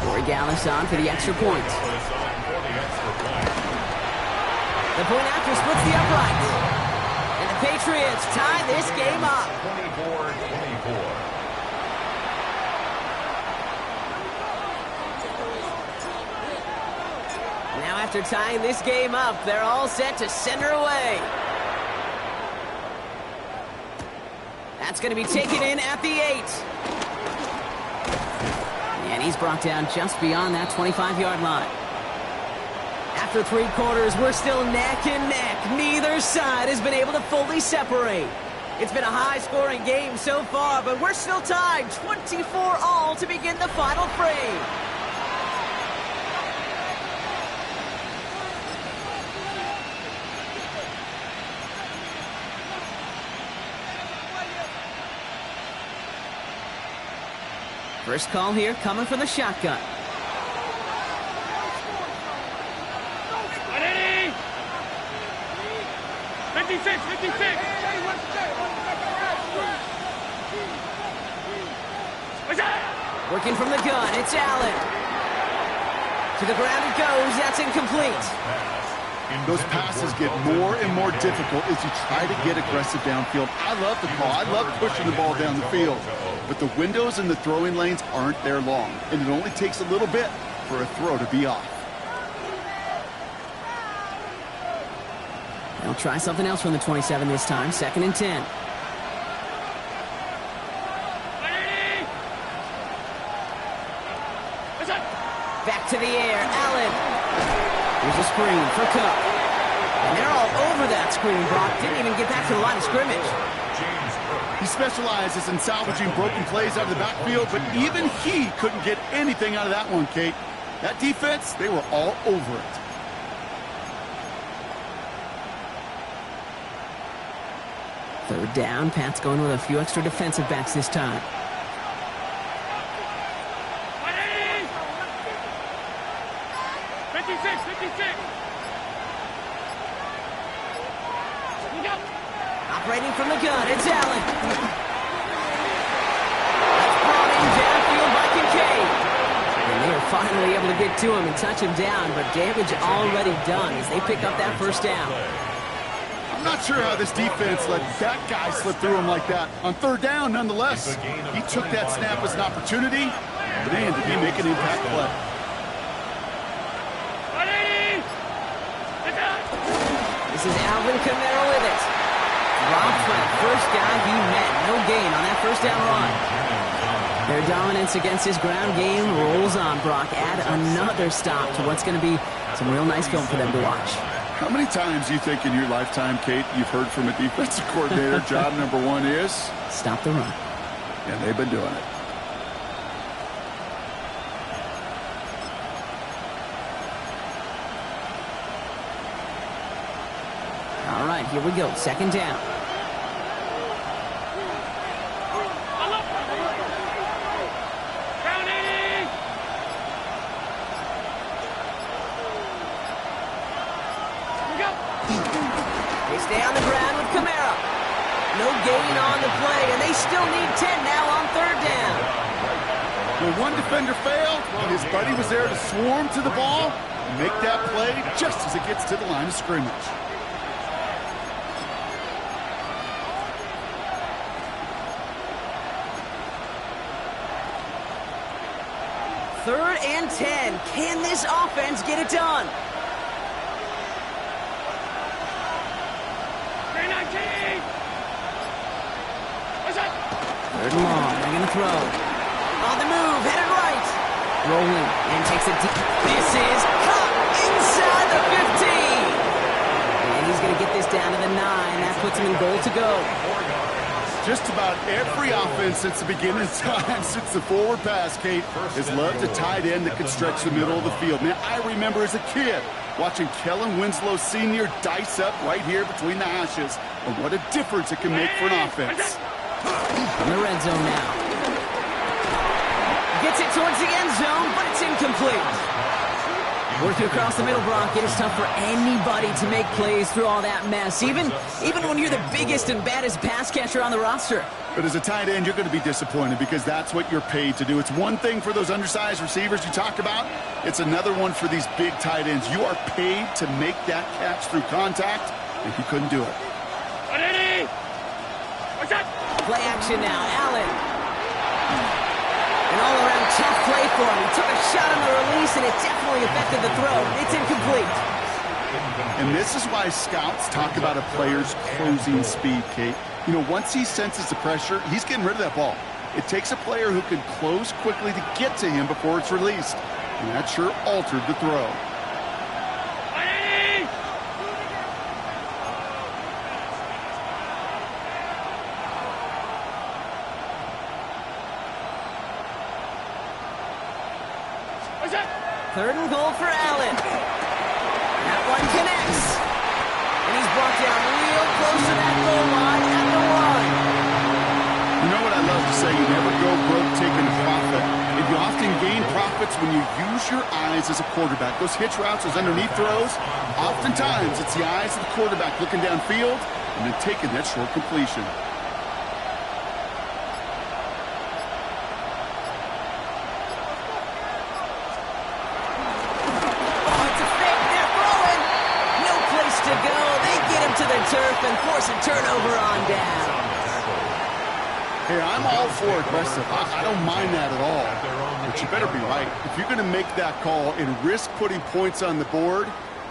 Corey Gallis on for the extra point. The point after splits the uprights. And the Patriots tie this game up. 24-24. Now after tying this game up, they're all set to send her away. That's going to be taken in at the 8. And he's brought down just beyond that 25-yard line. After 3 quarters, we're still neck and neck. Neither side has been able to fully separate. It's been a high-scoring game so far, but we're still tied 24-all to begin the final frame. First call here coming from the shotgun. 56. Working from the gun, it's Allen. To the ground it goes, that's incomplete. Those passes get more and more difficult as you try to get aggressive downfield. I love the call. I love pushing the ball down the field. But the windows in the throwing lanes aren't there long, and it only takes a little bit for a throw to be off. They'll try something else from the 27 this time. 2nd and 10. Back to the air, Allen. Here's a screen for Cup. And they're all over that screen, Brock. Didn't even get back to the line of scrimmage. He specializes in salvaging broken plays out of the backfield, but even he couldn't get anything out of that one, Kate. That defense, they were all over it. Third down, Pat's going with a few extra defensive backs this time. Operating from the gun, it's Allen. That's brought in downfield by Kincaid. And they were finally able to get to him and touch him down, but damage already done as they pick up that first down. I'm not sure how this defense let that guy slip through him like that. On third down, nonetheless, he took that snap as an opportunity. Man, did he make an impact play. This is Alvin Kamara with it. Dropped for the first guy he met. No gain on that first down run. Their dominance against his ground game rolls on, Brock. Add another stop to what's going to be some real nice film for them to watch. How many times do you think in your lifetime, Kate, you've heard from a defensive coordinator, job number one is? Stop the run. And they've been doing it. All right, here we go. Second down. They stay on the ground with Kamara. No gain on the play, and they still need 10 now on third down. When one defender failed, his buddy was there to swarm to the ball and make that play just as it gets to the line of scrimmage. Third and 10. Can this offense get it done? Third and long. They're going to throw. On the move. Headed right. Rolling. And takes it deep. This is caught inside the 15. And he's going to get this down to the 9. That puts him in goal to go. Just about every offense since the beginning of time, since the forward pass, Kate, has loved a tight end that could stretch the middle of the field. Man, I remember as a kid watching Kellen Winslow Sr. dice up right here between the hashes. And what a difference it can make for an offense. In the red zone now. Gets it towards the end zone, but it's incomplete. Working across the middle, Brock. It is tough for anybody to make plays through all that mess, even when you're the biggest and baddest pass catcher on the roster. But as a tight end, you're going to be disappointed because that's what you're paid to do. It's one thing for those undersized receivers you talk about. It's another one for these big tight ends. You are paid to make that catch through contact, and he couldn't do it. Play action now. Allen. An all-around tough play for him. He took a shot on the release, and it definitely affected the throw. It's incomplete. And this is why scouts talk about a player's closing speed, Kate. You know, once he senses the pressure, he's getting rid of that ball. It takes a player who can close quickly to get to him before it's released. And that sure altered the throw. Third and goal for Allen. That one connects. And he's brought down real close to that goal line at the line. You know what I love to say? You never go broke taking a profit. And you often gain profits when you use your eyes as a quarterback. Those hitch routes, those underneath throws, oftentimes it's the eyes of the quarterback looking downfield and then taking that short completion. Turf and force a turnover on down. Hey, I'm all for aggressive. I don't mind that at all. But you better be right. If you're going to make that call and risk putting points on the board,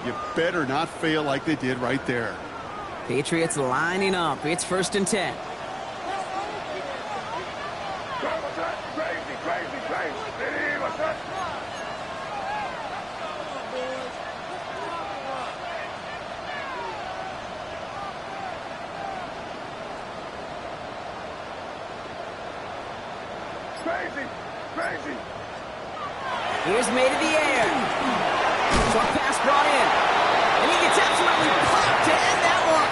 you better not fail like they did right there. Patriots lining up. It's first and 10. Here's made in the air. Short pass brought in. And he gets absolutely popped to end that one.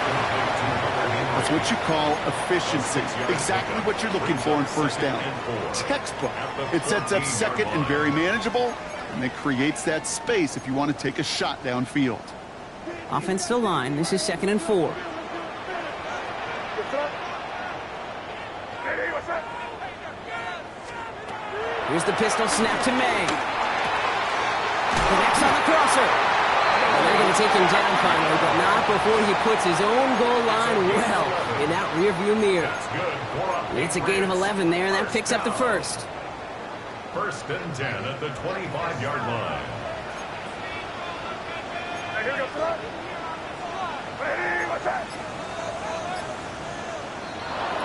That's what you call efficiency. Exactly what you're looking for in first down. Textbook. It sets up second and very manageable, and it creates that space if you want to take a shot downfield. Offense to line. This is second and 4. Here's the pistol snap to May. Connects on the crosser. And they're going to take him down finally, but not before he puts his own goal line well in that rearview mirror. It's a gain of 11 there, and that picks up the first. First and 10 at the 25-yard line. Here we go, front. Ready, what's that?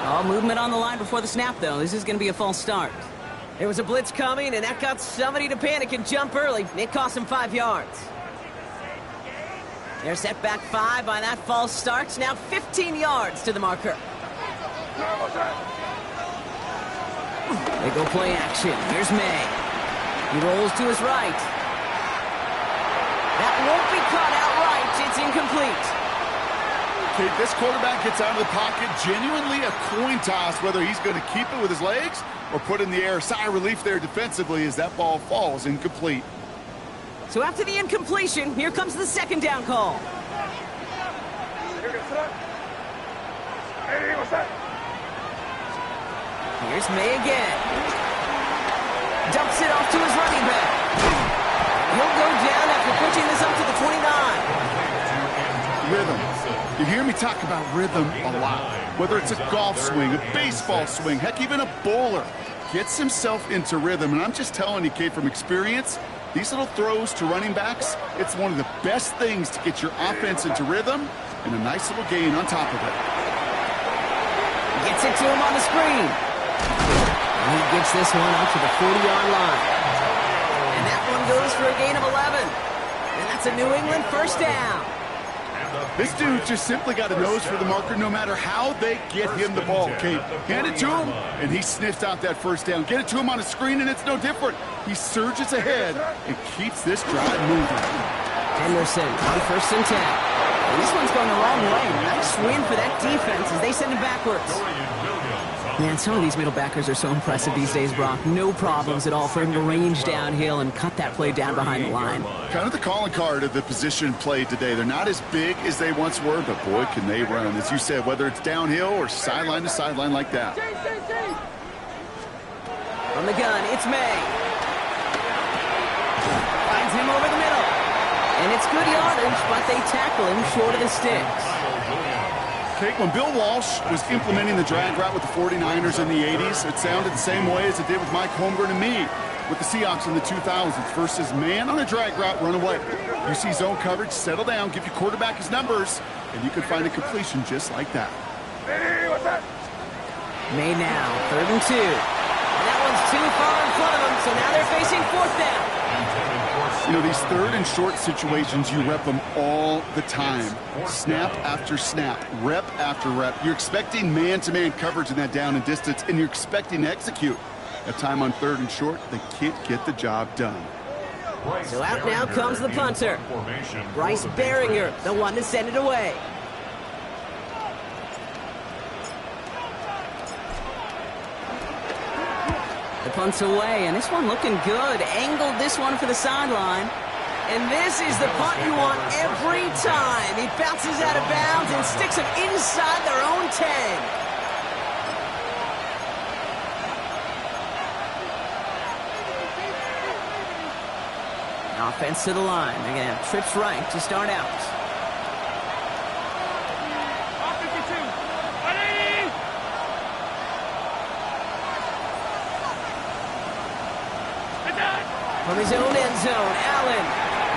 All movement on the line before the snap, though. This is going to be a false start. There was a blitz coming, and that got somebody to panic and jump early. It cost him 5 yards. They're set back 5 by that false start. Now 15 yards to the marker. They go play action. Here's May. He rolls to his right. That won't be caught outright. It's incomplete. Okay, this quarterback gets out of the pocket, genuinely a coin toss whether he's going to keep it with his legs or put it in the air. Sigh of relief there defensively as that ball falls incomplete. So after the incompletion, here comes the second down call. Hey, what's that? Here's May again. Dumps it off to his running back. He'll go down after pushing this up to the 29. Rhythm. You hear me talk about rhythm a lot. Whether it's a golf swing, a baseball swing, heck, even a bowler gets himself into rhythm. And I'm just telling you, Kate, from experience, these little throws to running backs, it's one of the best things to get your offense into rhythm and a nice little gain on top of it. Gets it to him on the screen. And he gets this one up to the 40-yard line. And that one goes for a gain of 11. And that's a New England first down. This dude just simply got a nose for the marker no matter how they get him the ball, Kate. Hand it to him, and he sniffs out that first down. Get it to him on a screen, and it's no different. He surges ahead and keeps this drive moving. Henderson on first and 10. And this one's going the wrong way. Nice win for that defense as they send him backwards. Man, some of these middle backers are so impressive these days, Brock. No problems at all for him to range downhill and cut that play down behind the line. Kind of the calling card of the position played today. They're not as big as they once were, but boy, can they run. As you said, whether it's downhill or sideline to sideline like that. From the gun, it's May. Finds him over the middle. And it's good yardage, but they tackle him short of the sticks. Kate, when Bill Walsh was implementing the drag route with the 49ers in the 80s, it sounded the same way as it did with Mike Holmgren and me with the Seahawks in the 2000s. Versus man on a drag route, run away. You see zone coverage, settle down, give your quarterback his numbers, and you could find a completion just like that. Hey, what's that? May now, 3rd and 2. And that one's too far in front of them, so now they're facing 4th down. You know, these third and short situations, you rep them all the time. Snap after snap, rep after rep. You're expecting man-to-man coverage in that down and distance, and you're expecting to execute. At time on 3rd and short, they can't get the job done. So out now comes the punter. Bryce Baringer, the one to send it away. The punt's away, and this one looking good. Angled this one for the sideline. And this is the punt you want every time. He bounces out of bounds and sticks them inside their own 10. Offense to the line. They're going to have trips right to start out. From his own end zone, Allen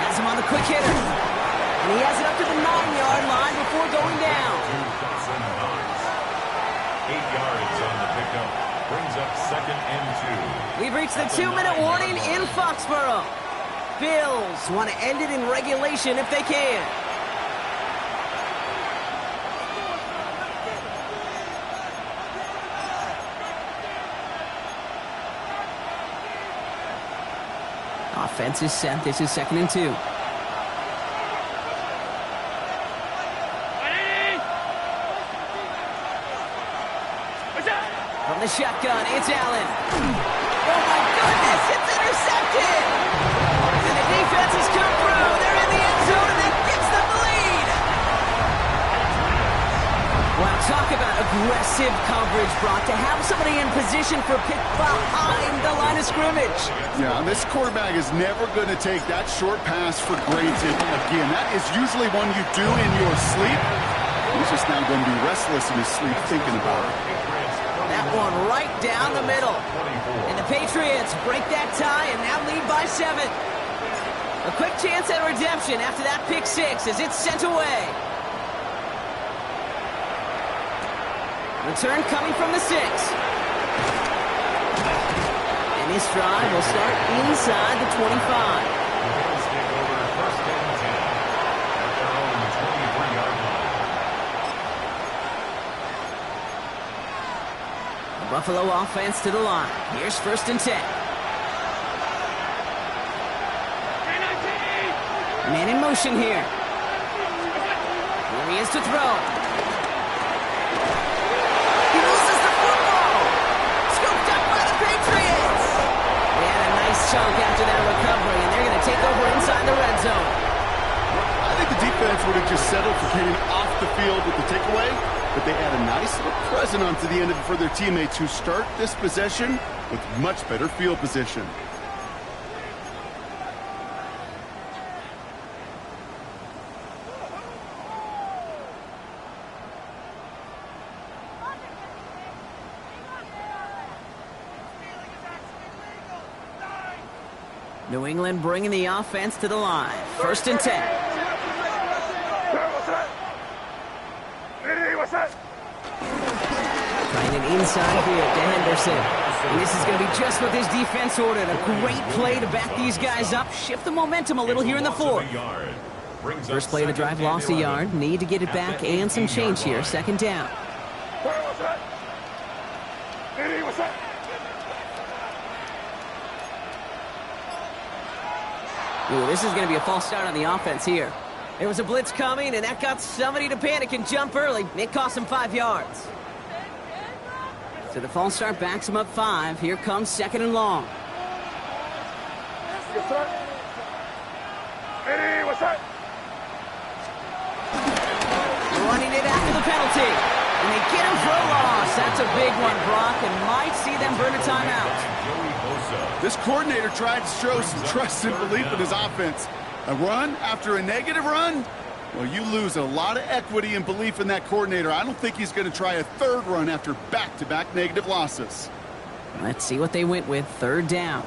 has him on the quick hitter. And he has it up to the 9-yard line before going down. 8 yards on the pickup. Brings up 2nd and 2. We've reached the 2-minute warning in Foxborough. Bills want to end it in regulation if they can. Offense is set. This is 2nd and 2. From the shotgun, it's Allen. Oh my goodness, it's intercepted! And the defense has come through. They're in the end zone, and that gives them the lead. Wow, talk Talk about aggressive coverage, Brock, to have somebody in position for a pick behind the line of scrimmage. Yeah, this quarterback is never going to take that short pass for granted. Again, that is usually one you do in your sleep. He's just now going to be restless in his sleep thinking about it. That one right down the middle. And the Patriots break that tie and now lead by 7. A quick chance at redemption after that pick 6 as it's sent away. Return coming from the 6. And this drive will start inside the 25. Bills take over first and 10 at their own 23-yard line. The Buffalo offense to the line. Here's first and 10. Man in motion here. Here he is to throw. He loses the football. Scooped up by the Patriots. They had a nice chunk after that recovery, and they're going to take over inside the red zone. I think the defense would have just settled for getting off the field with the takeaway, but they add a nice little present onto the end of it for their teammates who start this possession with much better field position. New England bringing the offense to the line. First and 10. Trying an inside here to Henderson. And this is going to be just what this defense ordered. A great play to back these guys up. Shift the momentum a little here in the 4th. First play of the drive, lost a yard. Need to get it back and some change here. Second down. Ooh, this is going to be a false start on the offense here. There was a blitz coming, and that got somebody to panic and jump early. It cost him 5 yards. So the false start backs him up 5. Here comes second and long. Running it after the penalty. And they get him for a loss. That's a big one, Brock, and might see them burn a timeout. This coordinator tried to show some trust and belief in his offense. A run after a negative run? Well, you lose a lot of equity and belief in that coordinator. I don't think he's going to try a third run after back-to-back negative losses. Let's see what they went with. Third down.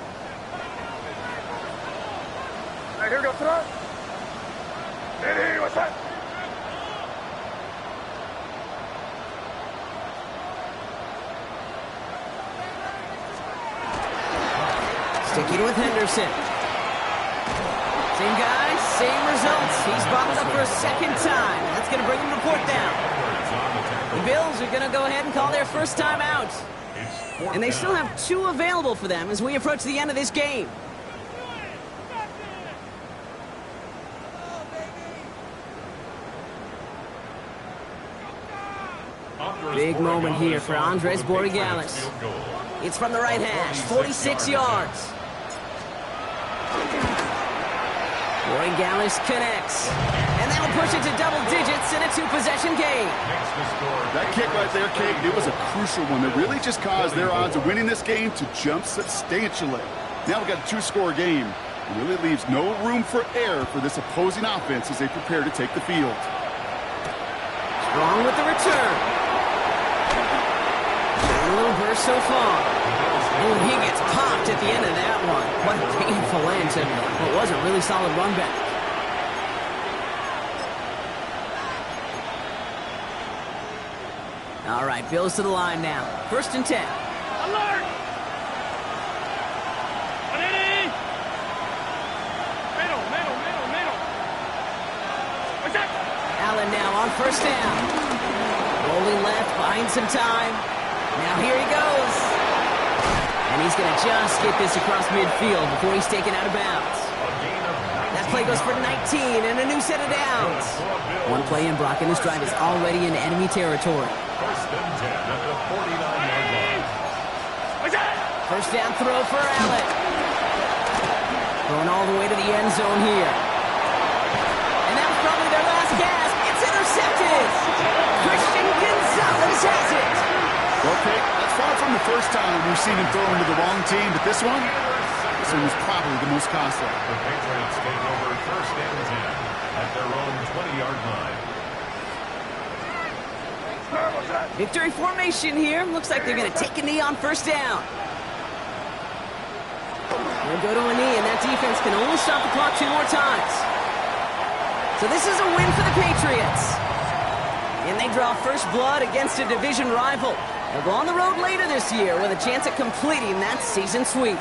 Sticking with Henderson. Same guy, same results. He's bottled up for a second time. That's going to bring him to 4th down. The Bills are going to go ahead and call their first time out. And they still have 2 available for them as we approach the end of this game. Big moment here for Andres Borregales. It's from the right hash, 46 yards. Borregales connects. And that'll push it to double digits in a 2-possession game. That kick right there, Kate, it was a crucial one that really just caused their odds of winning this game to jump substantially. Now we've got a 2-score game. It really leaves no room for error for this opposing offense as they prepare to take the field. Strong with the return. A little burst so far. Oh, he gets popped at the end of that one. What a painful end to what was a really solid run back. All right, Bills to the line now. First and 10. Alert! 180! Middle. What's that? Allen now on first down. Rolling left, buying some time. Now here he goes. And he's going to just get this across midfield before he's taken out of bounds. That play goes for 19 and a new set of downs. One play in Brock, and this drive is already in enemy territory. First and 10 at the 49-yard line. First down throw for Allen. Going all the way to the end zone here. And that was probably their last gasp. It's intercepted. Christian Gonzalez time we've seen him throw into the wrong team, but this one was probably the most costly. The Patriots take over first and 10 at their own 20-yard line. Victory formation here. Looks like they're going to take a knee on first down. They'll go to a knee, and that defense can only stop the clock 2 more times. So this is a win for the Patriots. And they draw first blood against a division rival. They'll go on the road later this year with a chance at completing that season sweep.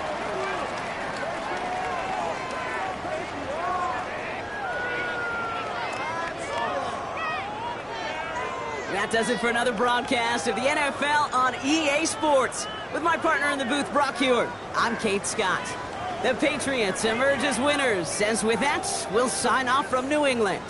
That does it for another broadcast of the NFL on EA Sports. With my partner in the booth, Brock Heward, I'm Kate Scott. The Patriots emerge as winners, as with that, we'll sign off from New England.